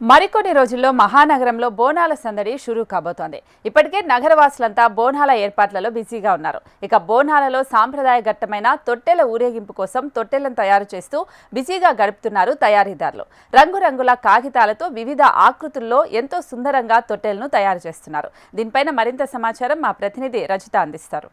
మరికొన్ని రోజుల్లో మహానగరంలో బోనాల సందడి షురూ కాబోతోంది. ఇప్పటికే నగరవాసులంతా బోనాల ఏర్పాట్లలో బిజీగా ఉన్నారు. ఇక బోనాలలో సాంప్రదాయగతమైన తొట్టెల ఊరేగింపు కోసం తొట్టెలను తయారు చేస్తూ బిజీగా గడుపుతున్నారు తయారీదారులు. రంగురంగుల కాగితాలతో వివిధ ఆకృతుల్లో ఎంతో సుందరంగా తొట్టెలను తయారు చేస్తున్నారు. దీనిపైన మరింత సమాచారం మా ప్రతినిధి రజిత అందిస్తారు.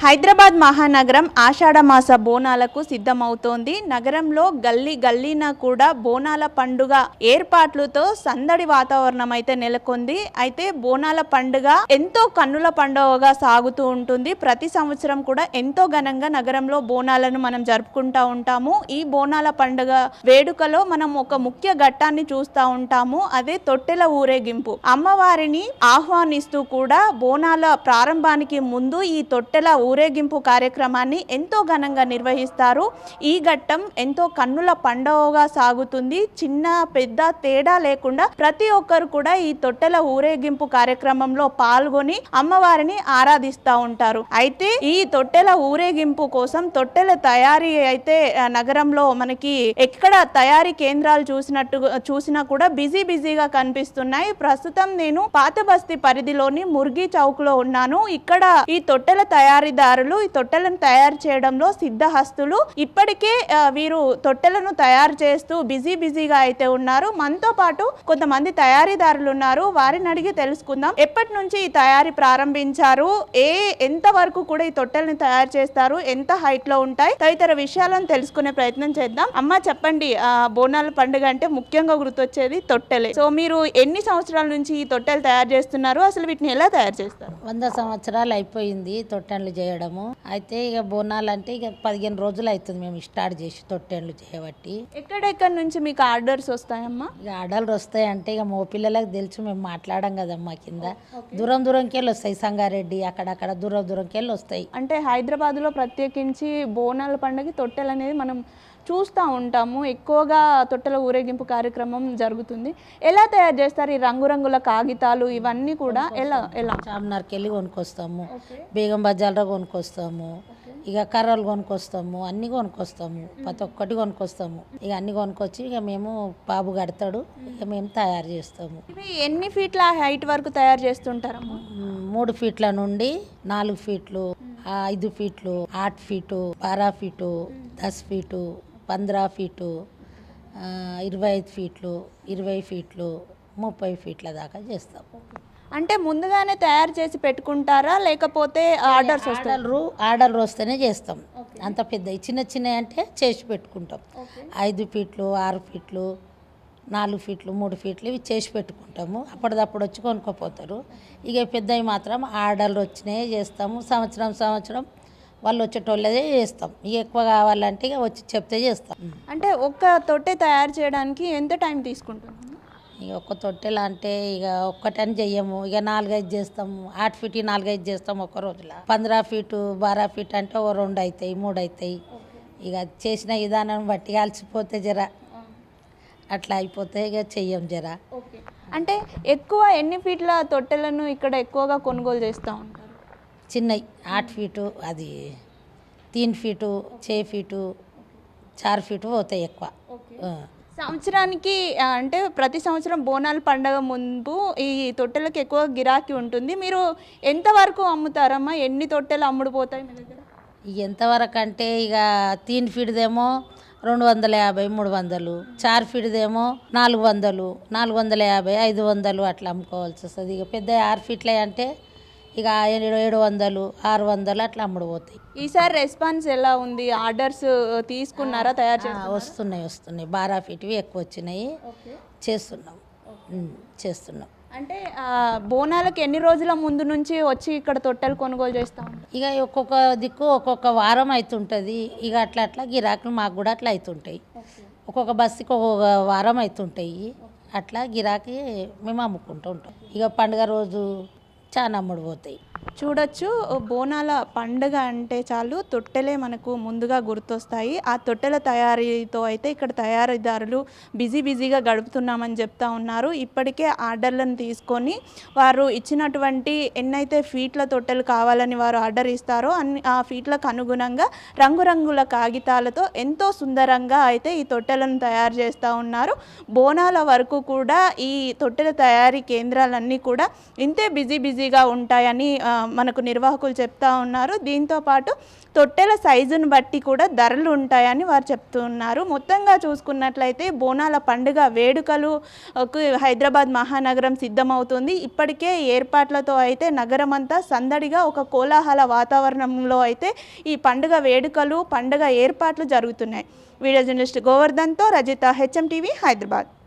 హైదరాబాద్ మహానగరం ఆషాఢమాస బోనాలకు సిద్ధమవుతోంది. నగరంలో గల్లీ గల్లీన కూడా బోనాల పండుగ ఏర్పాట్లతో సందడి వాతావరణం అయితే నెలకొంది. అయితే బోనాల పండుగ ఎంతో కన్నుల పండుగగా సాగుతూ ఉంటుంది. ప్రతి సంవత్సరం కూడా ఎంతో ఘనంగా నగరంలో బోనాలను మనం జరుపుకుంటూ ఉంటాము. ఈ బోనాల పండుగ వేడుకలో మనం ఒక ముఖ్య ఘట్టాన్ని చూస్తూ ఉంటాము. అదే తొట్టెల ఊరేగింపు. అమ్మవారిని ఆహ్వానిస్తూ కూడా బోనాల ప్రారంభానికి ముందు ఈ తొట్టెల ఊరేగింపు కార్యక్రమాన్ని ఎంతో ఘనంగా నిర్వహిస్తారు. ఈ ఘట్టం ఎంతో కన్నుల పండుగగా సాగుతుంది. చిన్న పెద్ద తేడా లేకుండా ప్రతి ఒక్కరు కూడా ఈ తొట్టెల ఊరేగింపు కార్యక్రమంలో పాల్గొని అమ్మవారిని ఆరాధిస్తూ ఉంటారు. అయితే ఈ తొట్టెల ఊరేగింపు కోసం తొట్టెల తయారీ అయితే నగరంలో మనకి ఎక్కడ తయారీ కేంద్రాలు చూసినా కూడా బిజీగా కనిపిస్తున్నాయి. ప్రస్తుతం నేను పాత బస్తీ పరిధిలోని ముర్గి చౌక్ లో ఉన్నాను. ఇక్కడ ఈ తొట్టెల తయారీదారులు ఈ తొట్టెలను తయారు చేయడంలో సిద్ధహస్తులు. ఇప్పటికే వీరు తొట్టెలను తయారు చేస్తూ బిజీగా అయితే ఉన్నారు. మనతో పాటు కొంతమంది తయారీదారులు ఉన్నారు. వారిని అడిగి తెలుసుకుందాం ఎప్పటి నుంచి ఈ తయారీ ప్రారంభించారు, ఎంత వరకు కూడా ఈ తొట్టెలను తయారు చేస్తారు, ఎంత హైట్ లో ఉంటాయి, తదితర విషయాలను తెలుసుకునే ప్రయత్నం చేద్దాం. అమ్మ చెప్పండి, బోనాల పండుగ అంటే ముఖ్యంగా గుర్తొచ్చేది తొట్టెలే. సో మీరు ఎన్ని సంవత్సరాల నుంచి ఈ తొట్టెలు తయారు చేస్తున్నారు, అసలు వీటిని ఎలా తయారు చేస్తారు? 100 సంవత్సరాలు అయిపోయింది తొట్టెలు చేయడము. అయితే ఇక బోనాలు అంటే ఇక 15 రోజులు అవుతుంది మేము స్టార్ట్ చేసి తొట్టెలు చేయబట్టి. ఎక్కడెక్కడి నుంచి మీకు ఆర్డర్స్ వస్తాయమ్మా? ఇక ఆర్డర్లు వస్తాయంటే ఇక మో పిల్లలకు తెలుసు, మేము మాట్లాడడం కదమ్మా. కింద దూరంకి వెళ్ళి వస్తాయి, సంగారెడ్డి అక్కడక్కడ దూరంకి వెళ్ళి వస్తాయి. అంటే హైదరాబాద్లో ప్రత్యేకించి బోనాల పండుగ తొట్టెలు అనేది మనం చూస్తూ ఉంటాము. ఎక్కువగా తొట్టెల ఊరేగింపు కార్యక్రమం జరుగుతుంది. ఎలా తయారు చేస్తారు ఈ రంగురంగుల కాగితాలు ఇవన్నీ కూడా? ఎలా చార్మినార్కి వెళ్ళి కొనుక్కొస్తాము, బేగం బజార్లో కొనుక్కొస్తాము, ఇక కర్రలు కొనుక్కొస్తాము, అన్నీ కొనుక్కొస్తాము, ప్రతి ఒక్కటి కొనుక్కొస్తాము. ఇక అన్ని కొనుక్కొచ్చి ఇక మేము బాబు కడతాడు, ఇక మేము తయారు చేస్తాము. ఇవి ఎన్ని ఫీట్ల హైట్ వరకు తయారు చేస్తుంటారమ్మా? 3 ఫీట్ల నుండి 4 ఫీట్లు, 5 ఫీట్లు, 8 ఫీటు, 12 ఫీటు, 10 ఫీటు, 15 ఫీటు, 25 ఫీట్లు, 20 ఫీట్లు, 30 ఫీట్ల దాకా చేస్తాం. అంటే ముందుగానే తయారు చేసి పెట్టుకుంటారా, లేకపోతే ఆర్డర్స్ ఆర్డర్ వస్తేనే చేస్తాం. అంత పెద్ద చిన్న అంటే చేసి పెట్టుకుంటాం. 5 ఫీట్లు, 6 ఫీట్లు, 4 ఫీట్లు, 3 ఫీట్లు ఇవి చేసి పెట్టుకుంటాము. అప్పటిదప్పుడు వచ్చి కొనుక్కోపోతారు. ఇక పెద్దవి మాత్రం ఆర్డర్లు వచ్చినాయి చేస్తాము. సంవత్సరం వాళ్ళు వచ్చేటోళ్ళదే చేస్తాం. ఇక ఎక్కువ కావాలంటే ఇక వచ్చి చెప్తే చేస్తాం. అంటే ఒక్క తొట్టె తయారు చేయడానికి ఎంత టైం తీసుకుంటుంది? ఇక ఒక్క తొట్టెలు అంటే ఇక ఒక్కటని చెయ్యము, ఇక 4-5 చేస్తాము. 8 ఫీట్ 4-5 చేస్తాం ఒక్క రోజులో. 15 ఫీటు 12 ఫీట్ అంటే ఓ 2 అవుతాయి, 3 అవుతాయి. ఇక చేసిన విధానం బట్టి అలసిపోతే జర అట్లా అయిపోతే ఇక చెయ్యం జర. అంటే ఎక్కువ ఎన్ని ఫీట్ల తొట్టెలను ఇక్కడ ఎక్కువగా కొనుగోలు చేస్తూ ఉంటారు? చిన్నవి 8 ఫీటు, అది 3 ఫీటు, 6 ఫీటు, 4 ఫీటు పోతాయి ఎక్కువ. సంవత్సరానికి అంటే ప్రతి సంవత్సరం బోనాల పండగ ముందు ఈ తొట్టెలకు ఎక్కువ గిరాకీ ఉంటుంది. మీరు ఎంతవరకు అమ్ముతారమ్మా? ఎన్ని తొట్టెలు అమ్ముడుపోతాయి మీ దగ్గర? ఎంతవరకు అంటే ఇక 3 ఫీట్దేమో 250, 300, 4 ఫీట్దేమో 400, 450, 500 అట్లా అమ్ముకోవాల్సి వస్తుంది. ఇక పెద్ద 6 ఫీట్లే అంటే ఇక 700, 600 అట్లా అమ్ముడుపోతాయి. ఈసారి రెస్పాన్స్ ఎలా ఉంది? ఆర్డర్స్ తీసుకున్నారా? తయారు చేసి వస్తున్నాయి 12 ఫీట్వి ఎక్కువ వచ్చినాయి. చేస్తున్నాం. అంటే బోనాలకు ఎన్ని రోజుల ముందు నుంచి వచ్చి ఇక్కడ తొట్టెలు కొనుగోలు చేస్తూ ఉంటారు? ఇక ఒక్కొక్క దిక్కు ఒక్కొక్క వారం అవుతుంటుంది. ఇక అట్లా గిరాకులు మాకు కూడా అట్లా అవుతుంటాయి. ఒక్కొక్క బస్సుకి ఒక్కొక్క వారం అవుతుంటాయి. అట్లా గిరాకీ మేము అమ్ముకుంటూ ఉంటాం. ఇక పండుగ రోజు చాలా అమ్ముడు పోతాయి. చూడొచ్చు బోనాల పండుగ అంటే చాలు తొట్టెలే మనకు ముందుగా గుర్తొస్తాయి. ఆ తొట్టెల తయారీతో అయితే ఇక్కడ తయారీదారులు బిజీగా గడుపుతున్నామని చెప్తా ఉన్నారు. ఇప్పటికే ఆర్డర్లను తీసుకొని వారు ఇచ్చినటువంటి ఎన్నైతే ఫీట్ల తొట్టెలు కావాలని వారు ఆర్డర్ ఇస్తారో ఆ ఫీట్లకు అనుగుణంగా రంగురంగుల కాగితాలతో ఎంతో సుందరంగా అయితే ఈ తొట్టెలను తయారు చేస్తూ ఉన్నారు. బోనాల వరకు కూడా ఈ తొట్టెల తయారీ కేంద్రాలన్నీ కూడా ఇంతే బిజీగా ఉంటాయని మనకు నిర్వాహకులు చెప్తా ఉన్నారు. దీంతోపాటు తొట్టెల సైజును బట్టి కూడా ధరలు ఉంటాయని వారు చెప్తున్నారు. మొత్తంగా చూసుకున్నట్లయితే బోనాల పండుగ వేడుకలు హైదరాబాద్ మహానగరం సిద్ధమవుతుంది. ఇప్పటికే ఏర్పాట్లతో అయితే నగరం అంతా సందడిగా ఒక కోలాహల వాతావరణంలో అయితే ఈ పండుగ వేడుకలు పండుగ ఏర్పాట్లు జరుగుతున్నాయి. వీడియో జర్నలిస్ట్ గోవర్ధన్తో రజిత, HM టీవీ, హైదరాబాద్.